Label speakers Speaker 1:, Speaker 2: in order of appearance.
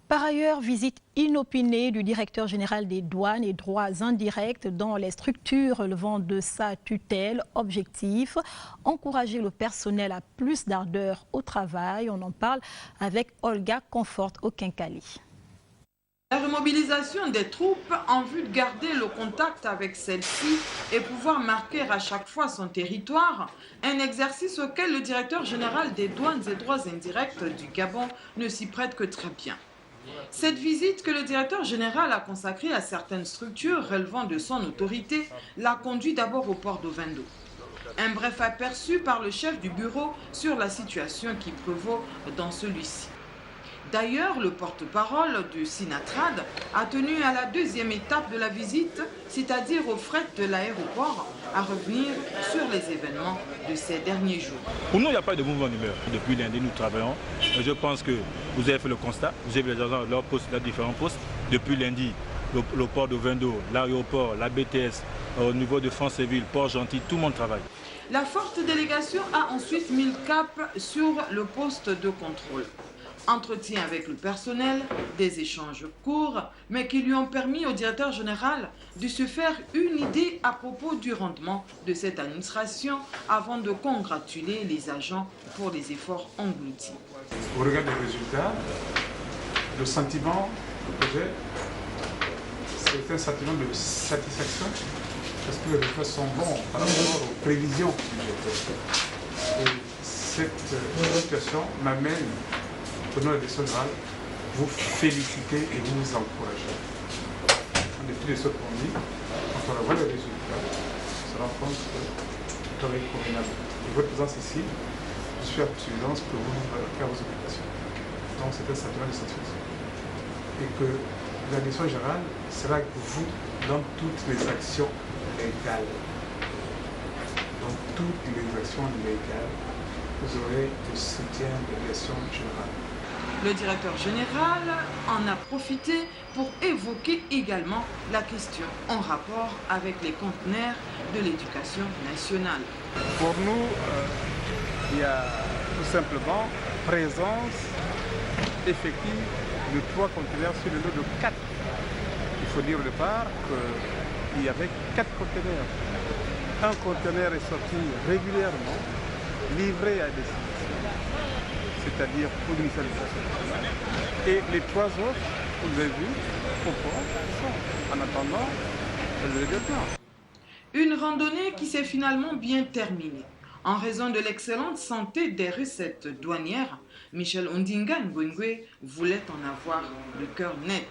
Speaker 1: Par ailleurs, visite inopinée du directeur général des douanes et droits indirects dans les structures relevant de sa tutelle. Objectif, encourager le personnel à plus d'ardeur au travail. On en parle avec Olga Confort au Kinkali.
Speaker 2: La remobilisation des troupes en vue de garder le contact avec celles-ci et pouvoir marquer à chaque fois son territoire, un exercice auquel le directeur général des douanes et droits indirects du Gabon ne s'y prête que très bien. Cette visite que le directeur général a consacrée à certaines structures relevant de son autorité l'a conduit d'abord au port d'Ovendo. Un bref aperçu par le chef du bureau sur la situation qui prévaut dans celui-ci. D'ailleurs, le porte-parole du Sinatrad a tenu à la deuxième étape de la visite, c'est-à-dire au fret de l'aéroport, à revenir sur les événements de ces derniers jours.
Speaker 3: Pour nous, il n'y a pas de mouvement d'humeur. Depuis lundi, nous travaillons. Je pense que vous avez fait le constat. Vous avez vu les agents, leurs différents postes. Depuis lundi, le port de Vendo, l'aéroport, la BTS, au niveau de Franceville, Port-Gentil, tout le monde travaille.
Speaker 2: La forte délégation a ensuite mis le cap sur le poste de contrôle. Entretien avec le personnel, des échanges courts, mais qui lui ont permis au directeur général de se faire une idée à propos du rendement de cette administration avant de congratuler les agents pour les efforts engloutis.
Speaker 4: Au regard des résultats, le sentiment que j'ai, c'est un sentiment de satisfaction parce que les résultats sont bons par rapport aux prévisions budgétaires. Et cette situation m'amène au nom de la direction générale, vous féliciter et vous encourager. En dépit de ce qu'on dit, quand on revoit les résultats, on se rend compte que le travail est convenable. Et votre présence ici, je suis à suffisance pour vous faire vos occupations. Donc c'est un sentiment de satisfaction. Et que la direction générale sera avec vous dans toutes les actions légales. Dans toutes les actions légales, vous aurez le soutien de la direction générale.
Speaker 2: Le directeur général en a profité pour évoquer également la question en rapport avec les conteneurs de l'éducation nationale.
Speaker 5: Pour nous, il y a tout simplement présence effective de 3 conteneurs sur le lot de 4. Il faut dire au départ qu'il y avait 4 conteneurs. Un conteneur est sorti régulièrement, livré à destination, c'est-à-dire pour le ministère de l'Éducation. Et les 3 autres, vous avez vu, au port, sont en attendant le développement.
Speaker 2: Une randonnée qui s'est finalement bien terminée. En raison de l'excellente santé des recettes douanières, Michel Ondinga Ngwengwe voulait en avoir le cœur net.